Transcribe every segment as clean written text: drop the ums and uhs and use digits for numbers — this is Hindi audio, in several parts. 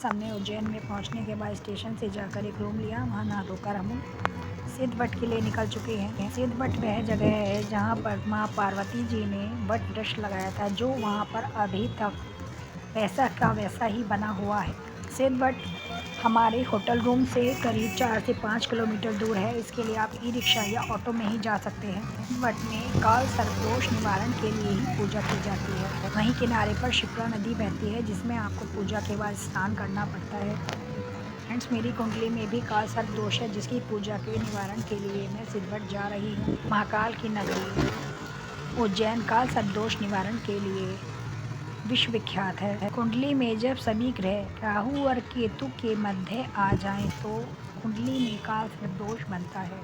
हमने उज्जैन में पहुंचने के बाद स्टेशन से जाकर एक रूम लिया। वहां नहा धोकर हम सिद्धवट के लिए निकल चुके हैं। सिद्धवट वह जगह है जहां पर माँ पार्वती जी ने वट वृक्ष लगाया था, जो वहां पर अभी तक वैसा का वैसा ही बना हुआ है। सिद्धवट हमारे होटल रूम से करीब 4 से 5 किलोमीटर दूर है। इसके लिए आप ई रिक्शा या ऑटो में ही जा सकते हैं। सिद्धवट में काल सर्पदोष निवारण के लिए ही पूजा की जाती है। वहीं किनारे पर शिप्रा नदी बहती है, जिसमें आपको पूजा के बाद स्नान करना पड़ता है। फ्रेंड्स, मेरी कुंडली में भी काल सर्प दोष है, जिसकी पूजा के निवारण के लिए मैं सिद्धवट जा रही हूँ। महाकाल की नगरी उज्जैन काल सर्प दोष निवारण के लिए विश्वविख्यात है। कुंडली में जब सभी ग्रह राहु और केतु के मध्य आ जाएं तो कुंडली में काल सर्प दोष बनता है।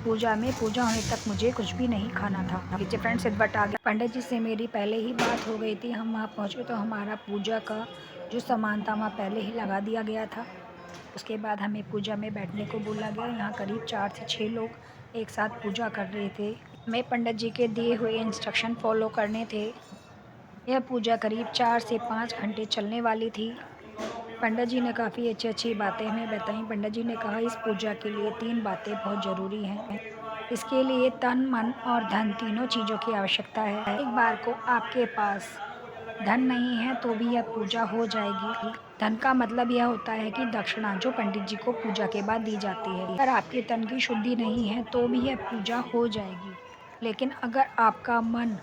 पूजा होने तक मुझे कुछ भी नहीं खाना था। फ्रेंड्स, सिद्धवट आ गया। पंडित जी से मेरी पहले ही बात हो गई थी। हम वहाँ पहुँचे तो हमारा पूजा का जो सामान था वहाँ पहले ही लगा दिया गया था। उसके बाद हमें पूजा में बैठने को बोला गया। यहाँ करीब 4 से 6 लोग एक साथ पूजा कर रहे थे। हमें पंडित जी के दिए हुए इंस्ट्रक्शन फॉलो करने थे। यह पूजा करीब 4 से 5 घंटे चलने वाली थी। पंडित जी ने काफ़ी अच्छी बातें हमें बताई। पंडित जी ने कहा इस पूजा के लिए 3 बातें बहुत ज़रूरी हैं। इसके लिए तन, मन और धन तीनों चीज़ों की आवश्यकता है। एक बार को आपके पास धन नहीं है तो भी यह पूजा हो जाएगी। धन का मतलब यह होता है कि दक्षिणा जो पंडित जी को पूजा के बाद दी जाती है। अगर आपके तन की शुद्धि नहीं है तो भी यह पूजा हो जाएगी। लेकिन अगर आपका मन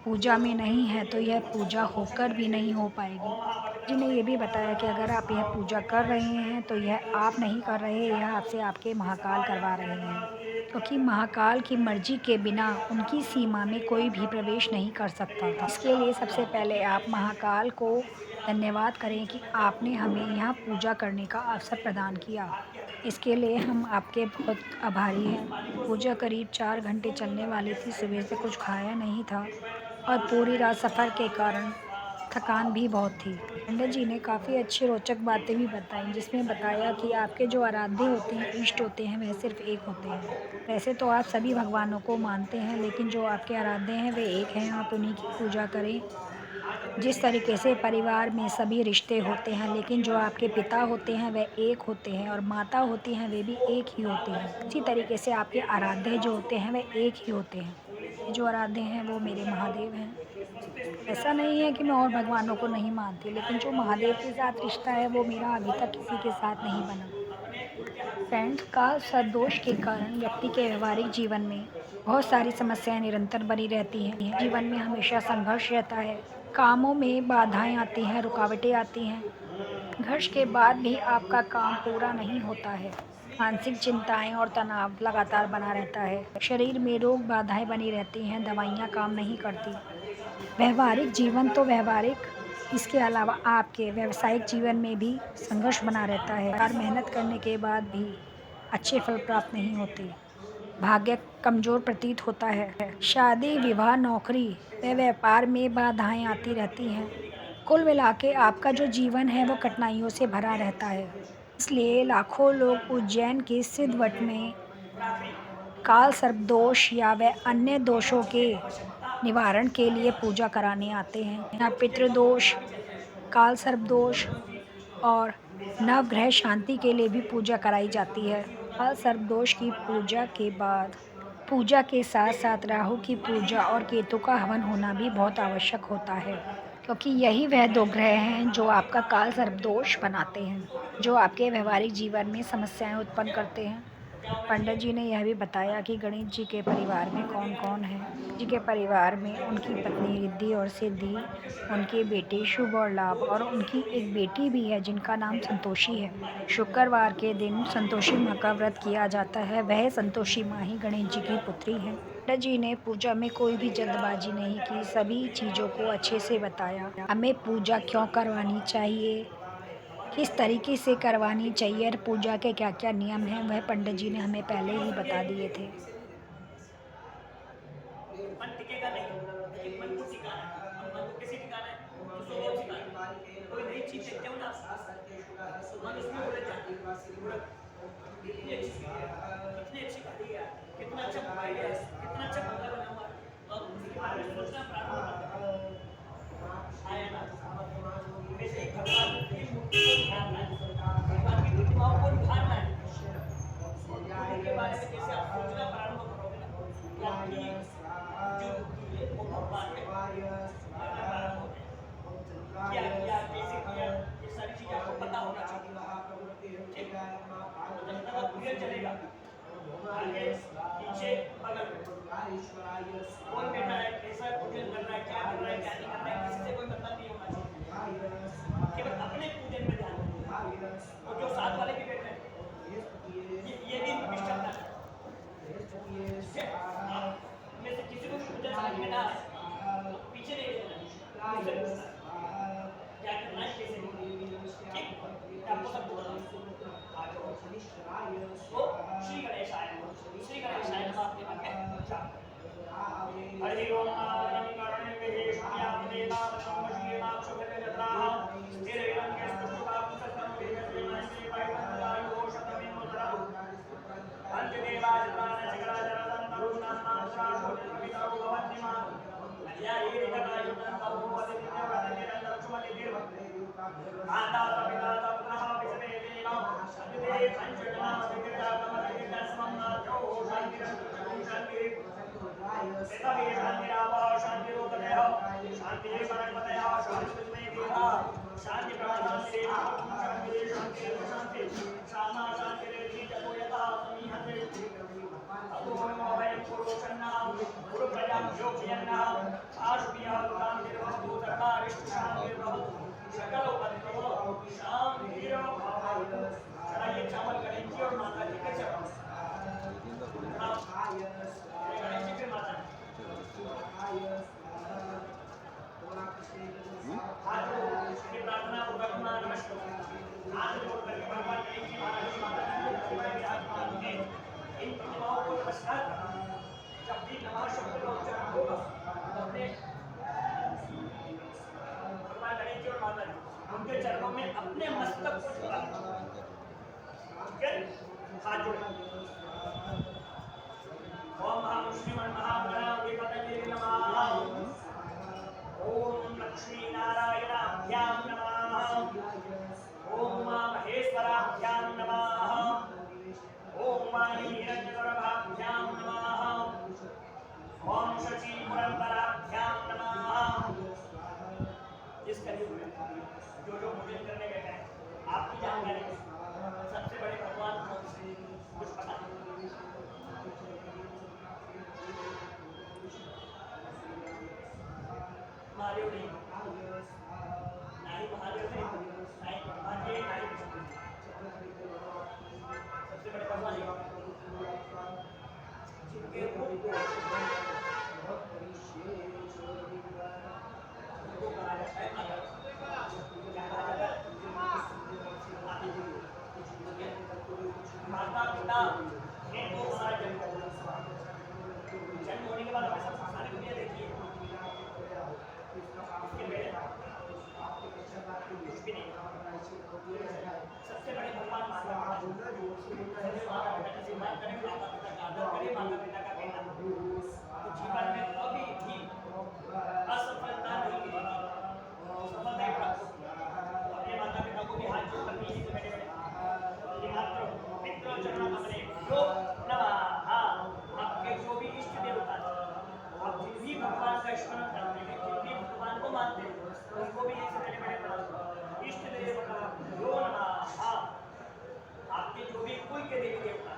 पूजा में नहीं है तो यह पूजा होकर भी नहीं हो पाएगी। जी ने ये भी बताया कि अगर आप यह पूजा कर रहे हैं तो यह आप नहीं कर रहे, यह आपसे आपके महाकाल करवा रहे हैं, क्योंकि महाकाल की मर्जी के बिना उनकी सीमा में कोई भी प्रवेश नहीं कर सकता था। इसके लिए सबसे पहले आप महाकाल को धन्यवाद करें कि आपने हमें यहाँ पूजा करने का अवसर प्रदान किया। इसके लिए हम आपके बहुत आभारी हैं। पूजा करीब 4 घंटे चलने वाली थी। सुबह से कुछ खाया नहीं था और पूरी रात सफ़र के कारण थकान भी बहुत थी। पंडित जी ने काफ़ी अच्छी रोचक बातें भी बताई, जिसमें बताया कि आपके जो आराध्य होते हैं, इष्ट होते हैं, वह सिर्फ एक होते हैं। वैसे तो आप सभी भगवानों को मानते हैं, लेकिन जो आपके आराध्य हैं वे एक हैं। आप उन्हीं की पूजा करें। जिस तरीके से परिवार में सभी रिश्ते होते हैं, लेकिन जो आपके पिता होते हैं वह एक होते हैं और माता होती हैं वे भी एक ही होते हैं, इसी तरीके से आपके आराध्य जो होते हैं वह एक ही होते हैं। जो आराध्य हैं वो मेरे महादेव हैं। ऐसा नहीं है कि मैं और भगवानों को नहीं मानती, लेकिन जो महादेव के साथ रिश्ता है वो मेरा अभी तक किसी के साथ नहीं बना। फ्रेंड्स, काल सदोष के कारण व्यक्ति के व्यवहारिक जीवन में बहुत सारी समस्याएं निरंतर बनी रहती हैं। जीवन में हमेशा संघर्ष रहता है। कामों में बाधाएं आती हैं, रुकावटें आती हैं। संघर्ष के बाद भी आपका काम पूरा नहीं होता है। मानसिक चिंताएं और तनाव लगातार बना रहता है। शरीर में रोग बाधाएं बनी रहती हैं, दवाइयाँ काम नहीं करती। व्यवहारिक जीवन तो व्यवहारिक, इसके अलावा आपके व्यावसायिक जीवन में भी संघर्ष बना रहता है और मेहनत करने के बाद भी अच्छे फल प्राप्त नहीं होते। भाग्य कमज़ोर प्रतीत होता है। शादी, विवाह, नौकरी व व्यापार में बाधाएं आती रहती हैं। कुल मिला के आपका जो जीवन है वो कठिनाइयों से भरा रहता है। इसलिए लाखों लोग उज्जैन के सिद्धवट में काल सर्प दोष या व अन्य दोषों के निवारण के लिए पूजा कराने आते हैं। यहाँ पितृदोष, काल सर्प दोष और नवग्रह शांति के लिए भी पूजा कराई जाती है। काल सर्प दोष की पूजा के बाद पूजा के साथ साथ राहु की पूजा और केतु का हवन होना भी बहुत आवश्यक होता है, क्योंकि यही वह 2 ग्रह हैं जो आपका काल सर्प दोष बनाते हैं, जो आपके व्यवहारिक जीवन में समस्याएं उत्पन्न करते हैं। पंडित जी ने यह भी बताया कि गणेश जी के परिवार में कौन कौन है। जी के परिवार में उनकी पत्नी रिद्धि और सिद्धि, उनके बेटे शुभ और लाभ और उनकी एक बेटी भी है जिनका नाम संतोषी है। शुक्रवार के दिन संतोषी माँ का व्रत किया जाता है। वह संतोषी माँ ही गणेश जी की पुत्री हैं। पंडित जी ने पूजा में कोई भी जल्दबाजी नहीं की, सभी चीज़ों को अच्छे से बताया। हमें पूजा क्यों करवानी चाहिए, किस तरीके से करवानी चाहिए और पूजा के क्या क्या नियम हैं, वह पंडित जी ने हमें पहले ही बता दिए थे। मन टिकेगा नहीं, लेकिन मन को टिकाना है। अब मन को कैसे टिकाना है? तो स्वभाव सिखाता है। कोई नई चीज़ देखते हो ना आप, तो मन उसमें उलझ जाता है। उड़द कितनी अच्छी चीज़ है, कितनी अच्छी गाड़ी है यार, कितना अच्छा मोबाइल है यार, कितना अच्छा बंगला बना हुआ है। तो आप उसी के बारे में सोचना प्रारंभ कर देते हो। हाँ या ना? वैसे ही भगवान की को निहारना है, भगवान की प्रतिमाओं को निहारना है। उनके बारे में जैसे आप सोचना प्रारंभ करोगे ना, तो आपकी जो बुद्धि है वो भगवान में आना प्रारंभ हो जाएगी। क्या किया, कैसे किया, ये सारी चीजें आपको पता होना चाहिए। ठीक, तो जब तक आप क्लियर चलेगा, आगे पीछे बगल में कौन बैठा है, कैसा पूजन कर रहा है, क्या कर रहा है, क्या नहीं कर रहा है, किसी से कोई मतलब नहीं होना चाहिए। केवल अपने पूजन में ध्यान देना। और जो साथ वाले भी बैठे हैं, ये भी इनकी निष्ठा है। आप में से किसी को भी पूजन समझ में ना आए तो पीछे नहीं रहना, मुझसे पूछना क्या करना है, कैसे नहीं। ठीक, मैं आपको सब बोल तो श्री गणेशाय नमः, श्री गणेशाय नमः आपके मन में जाप। हरि ओम नारायणं करुणे विहेष्ण्यां देवावनं वशीनां शुभनिरताः स्थिरैरं केष्टुकां सत्तं वेदसेनांसे वैवन्दायो शतमिमुद्रः अन्त्यदेवाजनानशिखराजनदं तरुणां मात्राभूतवितौ भवन्तिमान् अद्यायैरिकटायुतं तपोवदित्यवदिनिरं लक्ष्मणिर्भक्तिः माता सपिता सप्तः विषमेतेन अतिदे पञ्चजना विकृताकमतिर्दस्मं नाथो शान्तिरन्तु शान्तिः वेदवे शान्तिरावः शान्तिरोदयः शान्तिः परमपदयः शान्तिर्मे देवः शान्ति प्रशान्तिरेव शान्तिः शान्तिरेव शान्तिः क्षमा शान्तिरेव जपो यतः समीहते अतोऽहं अभयं पुरुषन्नः गुरुप्रजां योग्यन्नः आशुभ्यः शान्तिर्भवतु सर्वारिष्टशान्तिर्भवतु सकलोपद्रवो शान्तिर्भवतु। चढ़ाइए चावल गणेश जी और माता जी के चरणों गणेश जी फिर माता आज की प्रार्थना भगवान नमस्कार आज बोल करके भगवान गणेश जी महाराज जी माता जी को विराजमान है। इन प्रतिमाओं को नमस्कार करना। जब भी नमः शब्द का उच्चारण होगा तो अपने भगवान गणेश जी और माता जी उनके चरणों में अपने मस्तक को झुका, ठीक है, हाथ जोड़े। ओम हम श्रीमन महागणाधिपतये नमः। ओम लक्ष्मी नारायणाभ्यां नमः। ओम उमा महेश्वराभ्यां नमः। ओम वाणी हिरण्यगर्भाभ्यां नमः। ओम शची पुरंदराभ्यां नमः। इस कलयुग में जो लोग पूजन करने बैठे हैं, आपकी जानकारी में सबसे बड़े भगवान कौन से, कुछ पता नहीं। महादेव नहीं, ना ही महादेव नहीं, ना ही ब्रह्मा जी, ना ही विष्णु। सबसे बड़े भगवान जिनके रूप को कहा जाता है माता पिता ने वो हमारा जन्म होने के बाद हमें सब सारी दुनिया देखी है, कुछ भी नहीं। सबसे बड़े भगवान माता पिता की सेवा करें, माता पिता का आदर करें, माता पिता का कहना तो जीवन में कभी भी असफलता नहीं मिलेगी, सफलता ही प्राप्त होगी। अपने माता पिता को भी हाथ जोड़ करके इसी बैठे बैठे मात्र पितृ चरण कमले यो नमः। आपके जो भी इष्ट देवता आप जिन भी भगवान का स्मरण करते हैं, जिन भी भगवान को मानते हैं, उनको भी ऐसे बैठे बैठे इष्ट देवता यो नमः। आपके जो भी कुल के देवी देवता,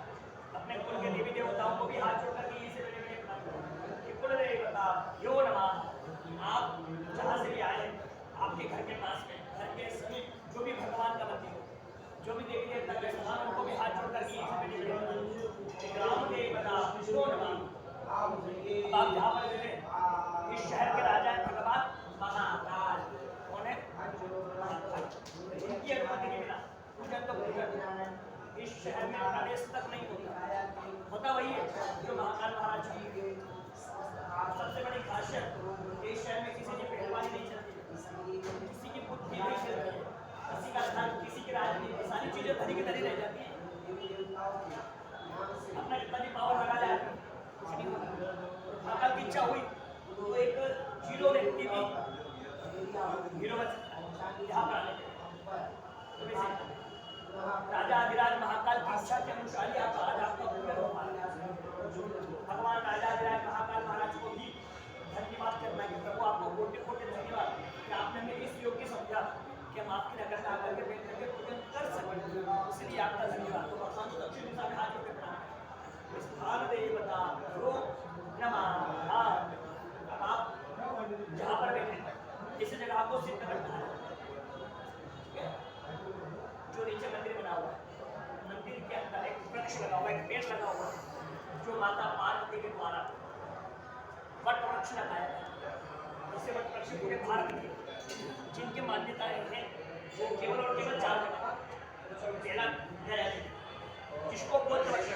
अपने कुल के देवी देवताओं को भी हाथ जोड़ करके इसे बैठे बैठे कुल देवता यो नमः। आप जहाँ से भी आए, आपके घर के पास में, घर के समीप जो भी भगवान का मंदिर हो, जो भी देवी देवता के स्थान, उनको भी हाथ जोड़ करके इसे बैठे बैठे ग्राम देवता यो नमः। अब आप जहाँ पर रहते हैं, इस शहर के राजा हैं भगवान महाकाल। कौन है? इनकी अनुमति के बिना पूजन तो पूजन इस शहर में प्रवेश तक नहीं होता वही है जो महाकाल महाराज की सबसे बड़ी खासियत। इस शहर में किसी की पहलवानी नहीं चलती, किसी की बुद्धि नहीं चलती, किसी का धन, किसी की राजनीति, सारी चीजें धरी की धरी रह जाती है। अपना जितना भी पावर लगा ले आदमी कुछ नहीं होता। महाकाल की इच्छा हुई तो एक जीरो व्यक्ति भी हीरो बन सकता है। यहाँ पर आने से राजा अधिराज महाकाल की इच्छा के अनुसार ही आप आज आपका पूर्ण हो पाया। भगवान राजा अधिराज महाकाल महाराज को भी धन्यवाद करना है। प्रभु आपको कोटि कोटि धन्यवाद कि आपने हमें इस योग्य समझा कि हम आपकी नगर में आकर के बैठ करके पूजन कर सकें, इसलिए आपका धन्यवाद। तो भगवान को दक्षिण दिशा में हाथ जोड़ के प्रणाम। स्थान देवता रो नमः। अब आप जहाँ पर बैठे इस जगह आपको सिद्ध करना है, ठीक है? जो नीचे मंदिर बना हुआ है, मंदिर के अंदर एक वृक्ष लगा हुआ है, एक पेड़ लगा हुआ है, जो माता पार्वती के द्वारा वट वृक्ष लगाया है। इसे वट वृक्ष पूरे भारत में जिनकी मान्यताएं हैं वो केवल और केवल 4 जगह। पहला गया, जिसको बौद्ध वृक्ष,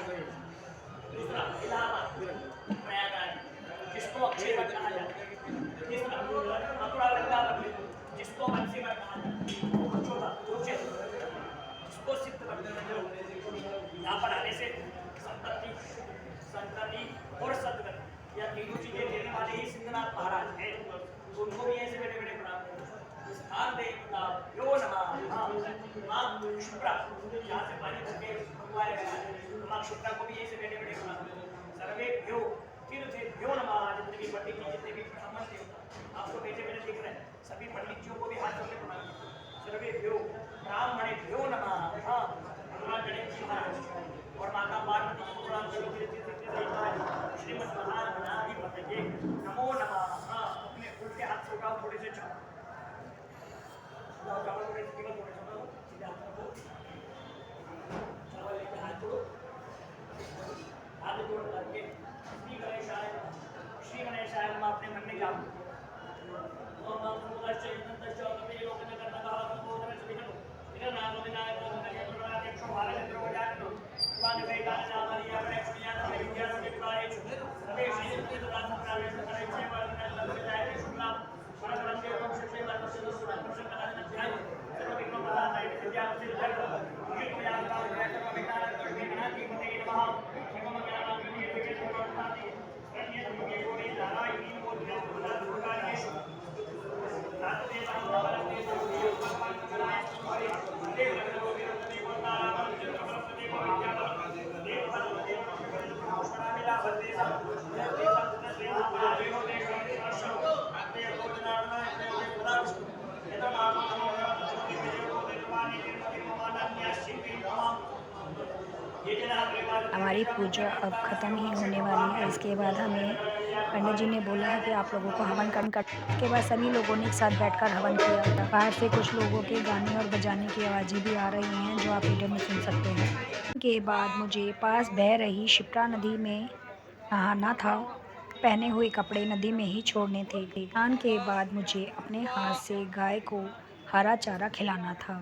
दूसरा इलाहाबाद प्रयागराज जिसको अक्षय वट कहा जाता है, तीसरा मथुरा वृंदावन जिसको वंशी वट कहा जाता है, चौथा उज्जैन जिसको सिद्ध वट कहा जाता है। यहाँ पर आने से संपत्ति, संतति और सदगति या तीनों चीजें देने वाले ही सिद्धनाथ महाराज हैं। उनको भी ऐसे बड़े बड़े प्रणाम। स्थान देवता यो नमः। मां शुक्रा, यहाँ से पानी भर के भगवान मां शुक्रा को भी ऐसे बड़े बड़े प्रणाम। सर्वेभ्यो तीर्थेभ्यो नमः। जितने भी पंडित जी, जितने भी ब्राह्मण देवता आपको बैठे बैठे दिख रहे हैं, सभी पंडितों को भी हाथ जोड़ के प्रणाम। सर्वेभ्यो ब्राह्मणेभ्यो नमः। भगवान गणेश जी महाराज और माता पार्वती को प्रणाम करो। श्रीमद महागणाधिपतये नमो नमः। अपने उल्टे हाथ से उठाओ, थोड़े से चढ़ाओ, चावल थोड़े से केवल थोड़े से सीधे हाथ रखो, चावल लेके हाथ जोड़ो, हाथ जोड़ करके श्री गणेशाय नमः अपने मन में जाओ। ओम नमो भगवते नमः। कपि लोकन करता बोधन सुविधो विनाम विनायक नमः। एकशो भारत द्रोजानो वाद वेदान नामरिया प्रेक्षणिया विद्या के विवाहे सवे श्री राम प्रावेश करे छे वर्णन लभजाय शुक्ला परम देव शिष्य वर्ग से सुना प्रसन्न कराने ध्यान सर्व विघ्न प्रदान है विद्या से जग ये तो याद का है सर्व विकार करके बना की पते नमः। एवं ज्ञान विद्या विजय प्रदाति अन्य के कोई नारायणी और ज्ञान प्रदान कार्य नाथ देव परम देव भगवान चलाए हमारे देव लगो विरति को तारा पर चित्र प्रति को विद्या देव देव शरणा मिला बंदे सब देव देव देव देव हमारी पूजा अब ख़त्म ही होने वाली है। इसके बाद हमें पंडित जी ने बोला है कि आप लोगों को हवन कर के बाद सभी लोगों ने एक साथ बैठकर हवन किया। बाहर से कुछ लोगों के गाने और बजाने की आवाज़ें भी आ रही हैं जो आप वीडियो में सुन सकते हैं। के बाद मुझे पास बह रही शिप्रा नदी में नहाना था। पहने हुए कपड़े नदी में ही छोड़ने थे। स्नान के बाद मुझे अपने हाथ से गाय को हरा चारा खिलाना था।